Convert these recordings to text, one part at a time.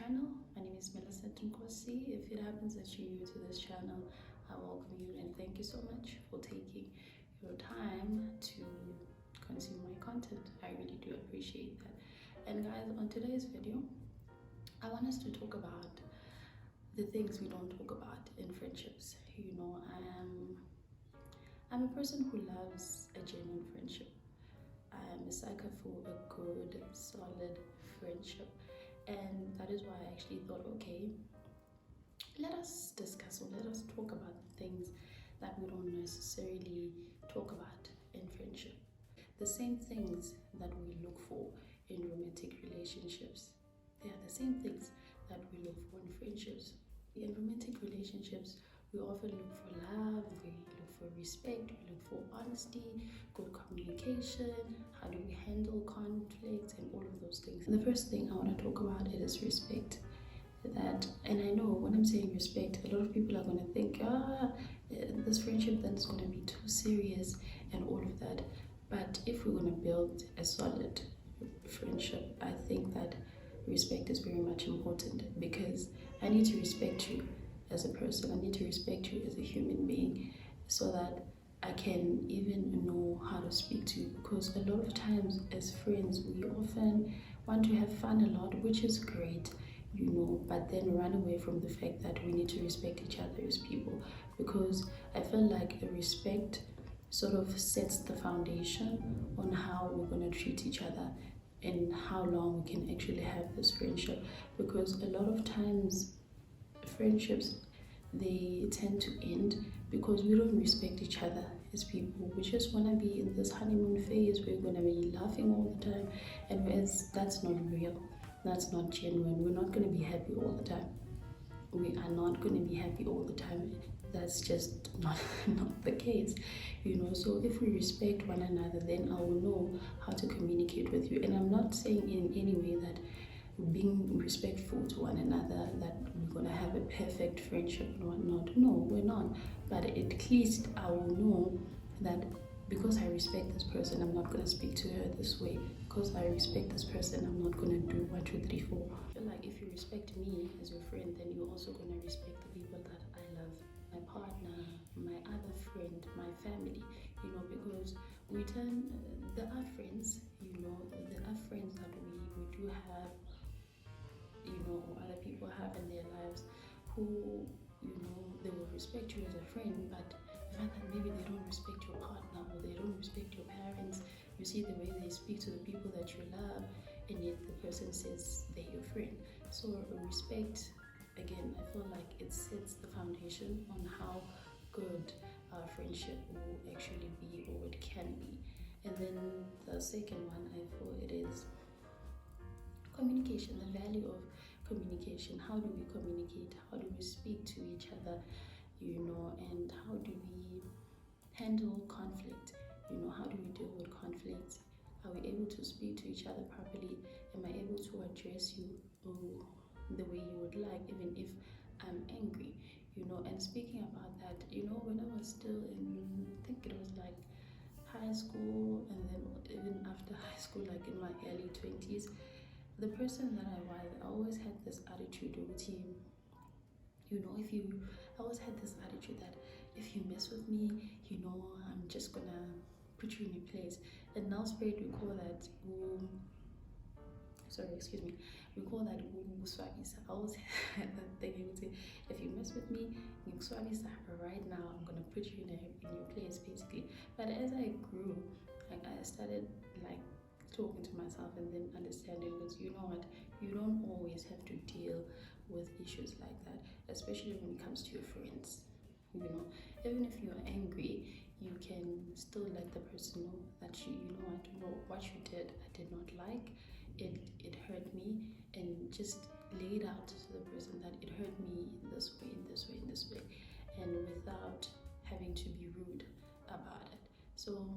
channel. My name is Melissa Tunkosi. If it happens that you're new to this channel, I welcome you and thank you so much for taking your time to consume my content. I really do appreciate that. And guys, on today's video, I want us to talk about the things we don't talk about in friendships. I'm a person who loves a genuine friendship. I'm a sucker for a good, solid friendship. And that is why I actually thought, okay, let us discuss or let us talk about things that we don't necessarily talk about in friendship. The same things that we look for in romantic relationships, they are the same things that we look for in friendships. In romantic relationships, we often look for love, we look for respect, we look for honesty, good communication, how do we handle conflict, and all of those things. And the first thing I want to talk about is respect. And I know when I'm saying respect, a lot of people are going to think, this friendship then is going to be too serious and all of that. But if we're going to build a solid friendship, I think that respect is very much important, because I need to respect you as a person. I need to respect you as a human being so that I can even know how to speak to you, because a lot of times as friends we often want to have fun a lot, which is great, but then run away from the fact that we need to respect each other as people, because I feel like a respect sort of sets the foundation on how we're going to treat each other and how long we can actually have this friendship. Because a lot of times friendships, they tend to end because we don't respect each other as people. We just want to be in this honeymoon phase, we're going to be laughing all the time, and that's not real, that's not genuine. We're not going to be happy all the time. We are not going to be happy all the time. That's just not the case, so if we respect one another, then I will know how to communicate with you. And I'm not saying in any way that being respectful to one another that we're going to have a perfect friendship and whatnot. No, we're not. But at least I will know that because I respect this person, I'm not going to speak to her this way. Because I respect this person, I'm not going to do 1, 2, 3, 4. I feel like if you respect me as your friend, then you're also going to respect the people that I love, my partner, my other friend, my family, because there are friends, there are friends that we do have, or other people have in their lives who, they will respect you as a friend, but the fact that maybe they don't respect your partner or they don't respect your parents, you see the way they speak to the people that you love, and yet the person says they're your friend. So respect, again, I feel like it sets the foundation on how good our friendship will actually be, or it can be. And then the second one, I feel it is communication, the value of communication. How do we communicate? How do we speak to each other? And how do we handle conflict? How do we deal with conflict? Are we able to speak to each other properly? Am I able to address you the way you would like, even if I'm angry? And speaking about that, when I was still in, I think it was like high school, and then even after high school, like in my early 20s, the person that I was, I always had this attitude with you. I always had this attitude that if you mess with me, I'm just gonna put you in your place. And now spirit, we call that we call that swabisa. I always had that thing. I would say, if you mess with me, swabisa, right now I'm gonna put you in your place, basically. But as I grew, I started talking to myself and then understanding, because you don't always have to deal with issues like that, especially when it comes to your friends. Even if you're angry, you can still let the person know that what you did, I did not like it hurt me, and just lay it out to the person that it hurt me this way, in this way, in this way, and without having to be rude about it. So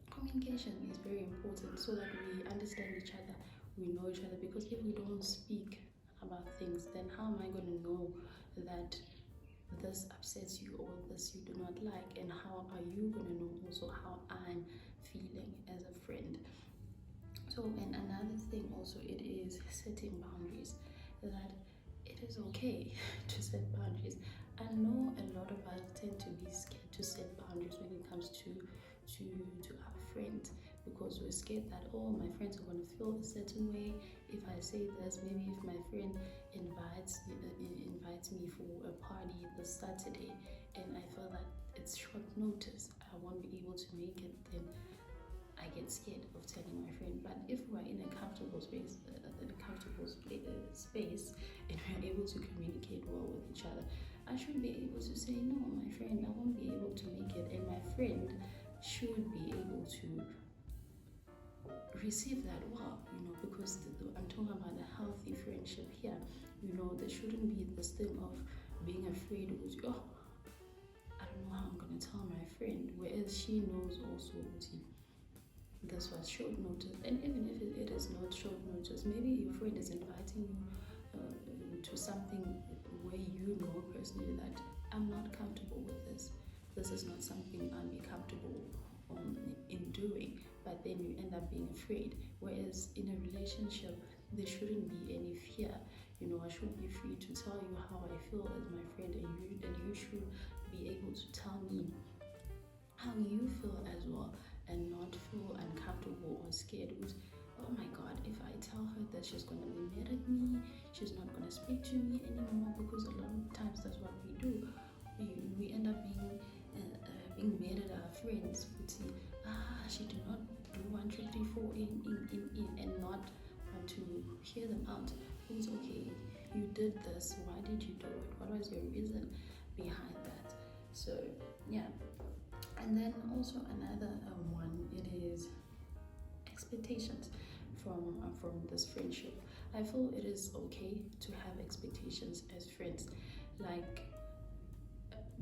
communication is very important, so that we understand each other, we know each other. Because if we don't speak about things, then how am I going to know that this upsets you or this you do not like? And how are you going to know also how I'm feeling as a friend? So, and another thing also, it is setting boundaries. that it is okay to set boundaries. I know a lot of us tend to be scared to set boundaries when it comes to our friends, because we're scared that, oh, my friends are going to feel a certain way if I say this. Maybe if my friend invites me for a party this Saturday and I feel that it's short notice, I won't be able to make it, then I get scared of telling my friend. But if we're in a comfortable space, space, and we're able to communicate well with each other, I should be able to say, no, my friend, I won't be able to make it, and my friend should be able to receive that well, because I'm talking about a healthy friendship here. There shouldn't be this thing of being afraid of, oh, I don't know how I'm going to tell my friend, whereas she knows also this was short notice. And even if it is not short notice, maybe your friend is inviting you to something where you know personally that I'm not comfortable with this. This is not something I'll be comfortable in doing, but then you end up being afraid. Whereas in a relationship, there shouldn't be any fear. I should be free to tell you how I feel as my friend, and you should be able to tell me how you feel as well, and not feel uncomfortable or scared with, oh my god, if I tell her that, she's going to be mad at me, she's not going to speak to me anymore. Because a lot of times that's what we do. We end up being mad at our friends. We say, she did not do 1, 2, 3, 4 in, and not want to hear them out. It's okay, you did this, why did you do it, what was your reason behind that? So yeah. And then also another one, it is expectations from this friendship. I feel it is okay to have expectations as friends, like,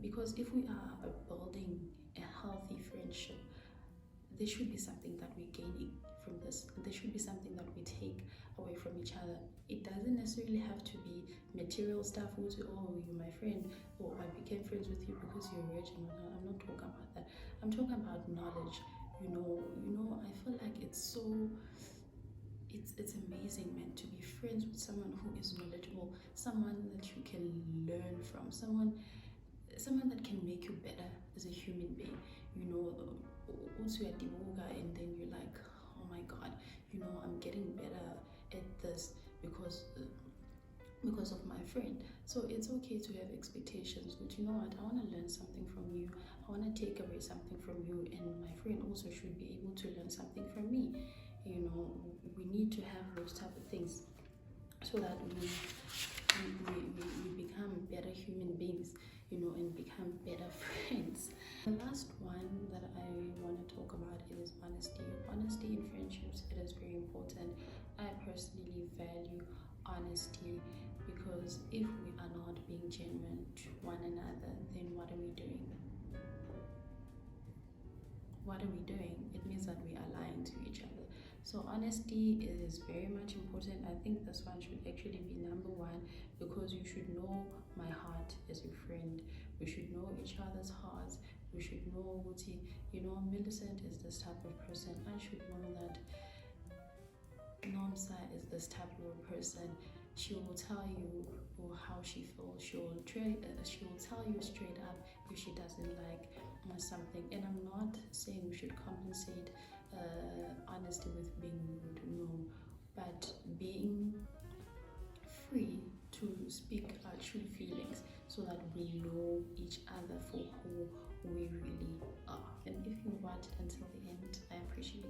because if we are building a healthy friendship, there should be something that we're gaining from this. There should be something that we take away from each other. It doesn't necessarily have to be material stuff. Oh, you're my friend, or I became friends with you because you're rich. I'm not talking about that. I'm talking about knowledge. I feel like it's amazing, man, to be friends with someone who is knowledgeable, someone that you can learn from, someone that can make you better as a human being. Also at Divoga, and then you're like, oh my god, I'm getting better at this because of my friend. So it's okay to have expectations, but you know what, I want to learn something from you, I want to take away something from you, and my friend also should be able to learn something from me. We need to have those type of things so that we become better human beings, and become better friends. The last one that I want to talk about is honesty. Honesty in friendships, it is very important. I personally value honesty, because if we are not being genuine to one another, then what are we doing? It means that we are lying to each other. So honesty is very much important. I think this one should actually be number one, because you should know my heart as your friend. We should know each other's hearts. We should know what Millicent is this type of person. I should know that Nomsa is this type of person. She will tell you how she feels. She will tell you straight up if she doesn't like something. And I'm not saying we should compensate honesty with being rude, no, but being free to speak our true feelings, so that we know each other for who we really are. And if you watched until the end, I appreciate